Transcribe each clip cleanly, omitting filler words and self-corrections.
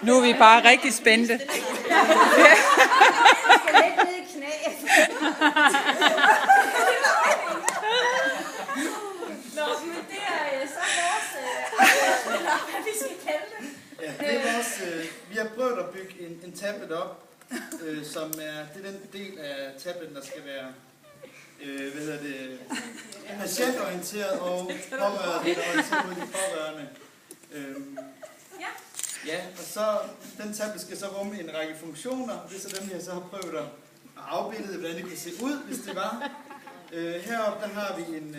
Nu er vi bare rigtig spændte. Jeg skal lidt ned i knæet. Nå, men det er så vores, eller hvad vi skal kalde det. Ja, det er vores, vi har prøvet at bygge en tablet op, som det er den del af tabletten, der skal være patientorienteret og pårørendeorienteret mod de pårørende. Ja, og så den tablet skal så rumme en række funktioner. Det er så dem, jeg så har prøvet at afbilde, hvordan det kan se ud, hvis det var. Heroppe, der har vi en,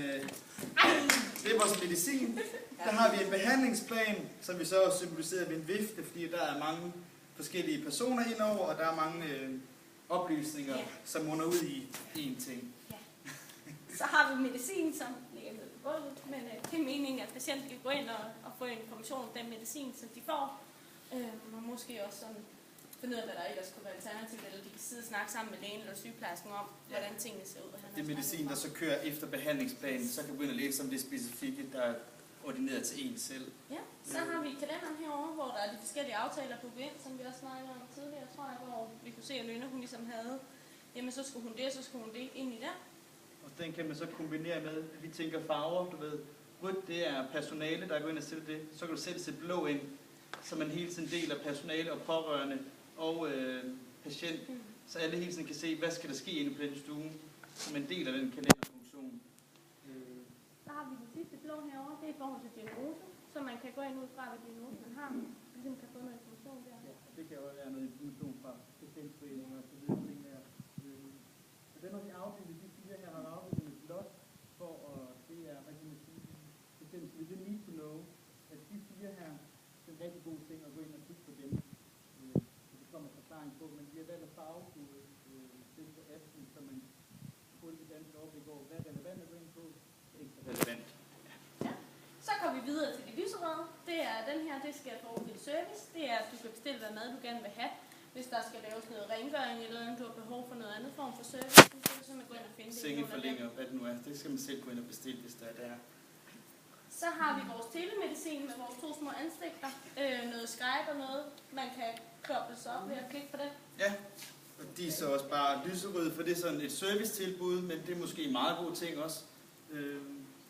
det er vores medicin. Der har vi en behandlingsplan, som vi så også symboliserer ved en vifte, fordi der er mange forskellige personer indover, og der er mange oplysninger, som munder ud i én ting. Ja. Så har vi medicin, som ligger nede på gulvet, men det er meningen, at patienten kan gå ind og få information om den medicin, som de får. Og måske også sådan finde ud af, hvad der ellers kunne være alternativt, eller de kan sidde og snakke sammen med lægen eller sygeplejersken om, hvordan tingene ser ud. Det er medicin, der så kører efter behandlingsplanen, så kan vi gå ind og læse om det specifikke, der er ordineret til en selv. Ja, så har vi kalenderen herovre, hvor der er de forskellige aftaler på ind, som vi også snakkede om tidligere, tror jeg, hvor vi kunne se, at Lønne, hun ligesom havde, jamen så skulle hun det, så skulle hun det ind i der. Og den kan man så kombinere med, at vi tænker farver, du ved, rødt det er personale, der går ind og sætter det, så kan du selv sætte blå ind, så man hele tiden deler personale og pårørende og patient, så alle hele tiden kan se, hvad skal der ske inde på den stue, som en del af den kalenderfunktion. Så har vi den sidste blå herovre, det er i forhold til diagnose, så man kan gå ind ud fra, hvad diagnose man har, og ligesom kan få noget information der. Ja, det kan jo være noget information fra patientforeninger og så videre. Så dem har vi afbildet, de fire her har vi afbildet med blot, for at det er, hvad kan man sige, for eksempel, vi vil need to know, at de fire her, det er en rigtig god ting at gå ind og kigge på dem. Det kommer forklaring på, men vi har valgt at farvekode til på appen, så man får et dansk overblik over, hvad er relevant at gå ind på, det er ikke så relevant. Ja. Så går vi videre til de lyserøde. Det er den her, det skal få til service. Det er, at du kan bestille, hvad mad du gerne vil have. Hvis der skal laves noget rengøring, eller du har behov for noget andet form for service, så kan du simpelthen gå ind og finde det. Sengeforlænger, hvad det nu er, det skal man selv gå ind og bestille, hvis der er der. Så har vi vores telemedicin med vores 2 små ansigter. Noget Skype og noget, man kan koble sig op ved at klikke på det. Ja, og de er så også bare lyserøde, for det er sådan et servicetilbud, men det er måske en meget god ting også.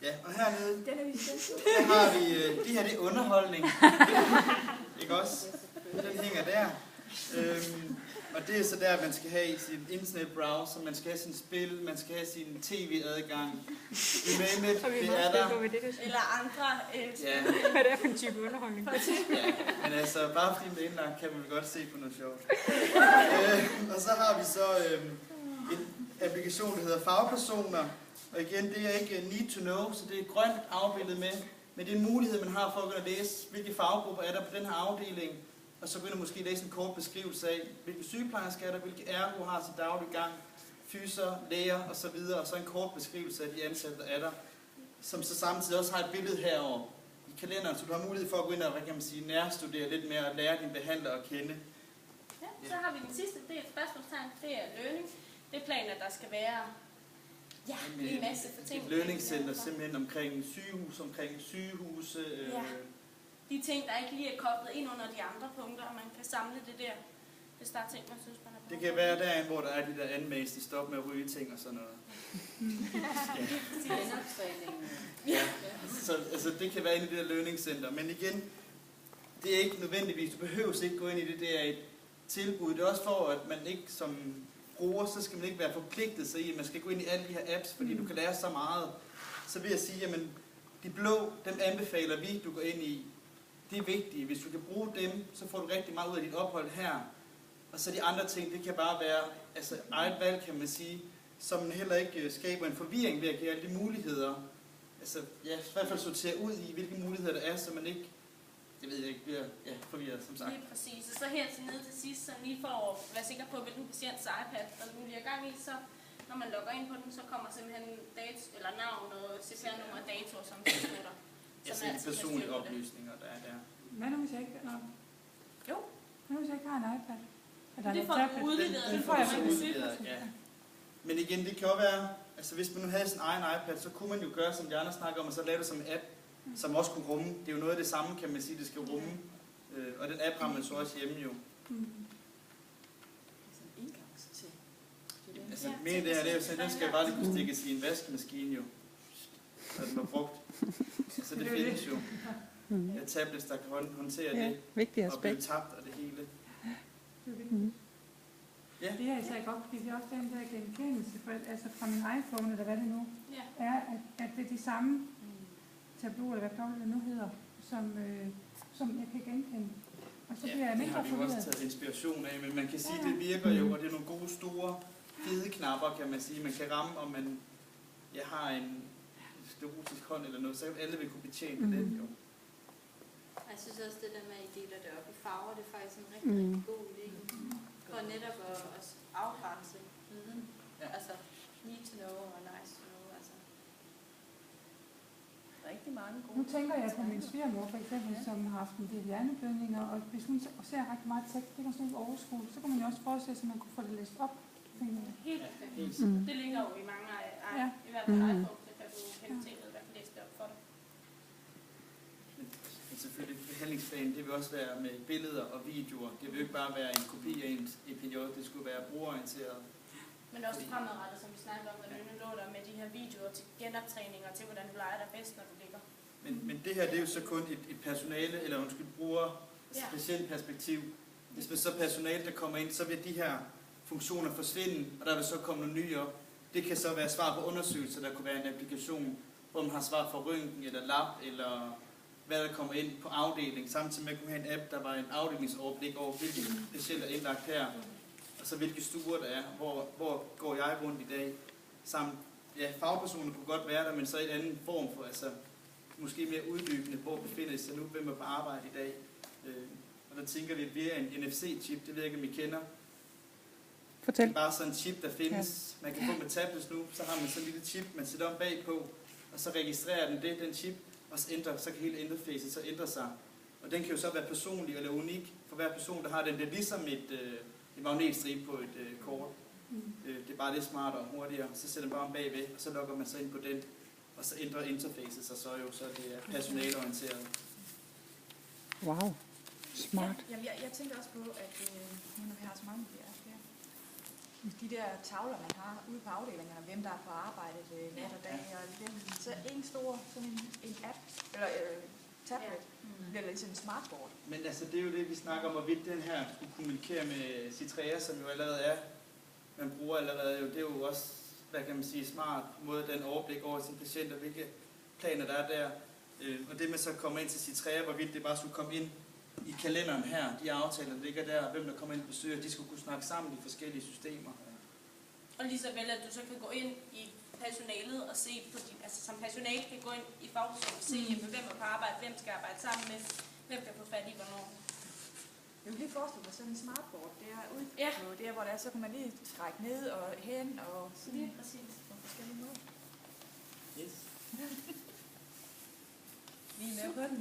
Ja, og hernede, Den er vi spændt. der har vi, det her det er underholdning. Ikke også? Den hænger der. Og det er så der, man skal have sin internetbrowser, man skal have sin spil, man skal have sin tv-adgang. Det er der. Eller andre. Ja. Hvad er det for en type underholdning? Ja, men altså, bare fordi man er indlagt, kan man vel godt se på noget sjovt. Og så har vi så en applikation, der hedder Fagpersoner. Og igen, det er ikke need to know, så det er grønt afbildet med. Men det er en mulighed, man har for at gå og læse, hvilke faggrupper er der på den her afdeling. Og så begynder måske at læse en kort beskrivelse af, hvilke sygeplejersker er der, hvilke ergo har til daglig gang, fyser, læger osv. Og så en kort beskrivelse af de ansatte, der er der, som så samtidig også har et billede herover i kalenderen, så du har mulighed for at gå ind og, hvad kan man sige, nærstudere lidt mere og lære dine behandlere at kende. Ja, så har vi den sidste, det er et spørgsmålstegn, det er learning. Det er planen, at der skal være en masse for ting. Et learningscenter simpelthen omkring sygehuse. Ja. De ting, der ikke lige er koblet ind under de andre punkter, og man kan samle det der, hvis der er ting, man synes, man har behov. Det kan være derinde, hvor der er de der anmeldelser, de stopper med at ryge ting og sådan noget. Ja. Så altså, det kan være inde i det der learningscenter. Men igen, det er ikke nødvendigvis, du behøver ikke gå ind i det, det er et tilbud. Det er også for, at man ikke som bruger, så skal man ikke være forpligtet sig i, at man skal gå ind i alle de her apps, fordi du kan lære så meget. Så vil jeg sige, jamen, de blå, dem anbefaler vi, du går ind i. Det er vigtigt. Hvis du kan bruge dem, så får du rigtig meget ud af dit ophold her. Og så de andre ting, det kan bare være altså eget valg, kan man sige, som heller ikke skaber en forvirring ved at give alle de muligheder. Altså, ja, i hvert fald sortere ud i, hvilke muligheder der er, så man ikke, det ved jeg ikke, bliver forvirret, som sagt. Lige præcis. Og så her til nede til sidst, så lige for at være sikker på, hvilken patients iPad, der nu lige er gang i, så når man logger ind på den, så kommer simpelthen eller navn og CPR-nummer og dato, som det står der. Ja, så de personlige oplysninger, der er der. Hvad nu, hvis jeg ikke har Jo. Hvad nu, hvis jeg ikke har en iPad? Det får du udleveret. Den får du udleveret, ja. Men igen, det kan jo være, altså hvis man nu havde sin egen iPad, så kunne man jo gøre, som de andre snakker om, og så lave det som en app, som også kunne rumme. Det er jo noget af det samme, kan man sige, det skal rumme. Og den app har man så også hjemme jo. Altså, meningen det her, det er jo sådan, den skal bare lige kunne stikkes i en vaskemaskine jo. Når den var brugt. Så det findes jo. Ja, tablets, der kan håndtere det. Vigtigt Og blive aspekt. tabt og det hele. Ja. Det her især godt, fordi det er også den der genkendelse, altså fra min iPhone, eller hvad det nu er, at det er de samme tableauer, eller hvad det nu hedder, som jeg kan genkende. Og så bliver jeg det mindre har vi jo også forvirret. taget inspiration af, men man kan sige, at det virker jo, og det er nogle gode, store, fede knapper, kan man sige. Man kan ramme, om man har en sklerotisk hånd eller noget, så alle vil kunne betjene det jo. Jeg synes også, det der med, at I deler det op i farver, det er faktisk en rigtig, rigtig god idé. For netop at afgrænse viden. Ja. Altså, need to know og nice to know. Altså. Rigtig mange gode. Nu tænker jeg på min svigermor for eksempel, som har haft en del hjerneblødninger, og hvis hun ser rigtig meget tekst, det kan sådan ikke overskue, så kan man jo også forestille sig, at man kunne få det læst op. Helt. Det ligger jo i mange af i hvert fald iPhone, det kan du kende til, i hvert fald læse det op for dig. Men selvfølgelig, behandlingsplanen, det vil også være med billeder og videoer. Det vil jo ikke bare være en kopi af ens EPJ, det skulle være brugerorienteret. Men også fremadrettet, som vi snakkede om, at Lønne lå der med de her videoer til genoptræninger, til hvordan du leger dig bedst, når du ligger. Men det her, det er jo så kun et personale, eller bruger patientperspektiv. Hvis man så personale, der kommer ind, så vil de her funktioner forsvinde, og der vil så komme nogle nye op. Det kan så være svar på undersøgelser, der kunne være en applikation, hvor man har svar for røntgen eller lab, eller hvad der kommer ind på afdeling. Samtidig med at kunne have en app, der var en afdelingsoverblik over, hvilke patienter er indlagt her, og så hvilke stuer der er, hvor går jeg rundt i dag. Samt, fagpersoner kunne godt være der, men så i en anden form for, altså måske mere uddybende, hvor befinder I sig nu, hvem er på arbejde i dag. Og der tænker vi, at vi er en NFC-chip, det ved jeg ikke, om I kender. Fortæl. Det er bare sådan en chip, der findes. Man kan få med tablets nu, så har man sådan en lille chip, man sætter om bagpå, og så registrerer den chip, og så kan hele interfacet så ændre sig. Og den kan jo så være personlig eller unik for hver person, der har den. Det er ligesom et magnetstrip på et kort. Det er bare lidt smartere og hurtigere. Så sætter man bare om bagved, og så logger man så ind på den, og så ændrer interfacet sig så det er personaleorienteret. Wow. Smart. Ja, jeg tænker også på, at nu når vi har så mange de der tavler, man har ude på afdelingerne, hvem der er på arbejde nat og dag, og så en stor sådan en app, eller tablet, bliver ligesom en smartboard. Men altså, det er jo det, vi snakker om, hvorvidt den her skulle kommunikere med Citrea, som jo allerede er, man bruger allerede jo, det er jo også, hvad kan man sige, smart måde, den overblik over sine patienter, hvilke planer der er der. Og det med så kommer ind til Citrea, hvorvidt det bare skulle komme ind i kalenderen her, de aftaler, der ligger der, hvem der kommer ind og besøger, de skulle kunne snakke sammen i forskellige systemer. Og lige så vel, at du så kan gå ind i personalet og se på altså som personale kan gå ind i fagpersonen og se, hvem er på arbejde, hvem skal arbejde sammen med, hvem kan få fat i hvornår. Jeg vil lige forestille mig sådan en smartboard, det er ude på der, hvor der så kan man lige trække ned og hen og sådan. Lige præcis. På forskellige måder. Yes. Vi er med på den.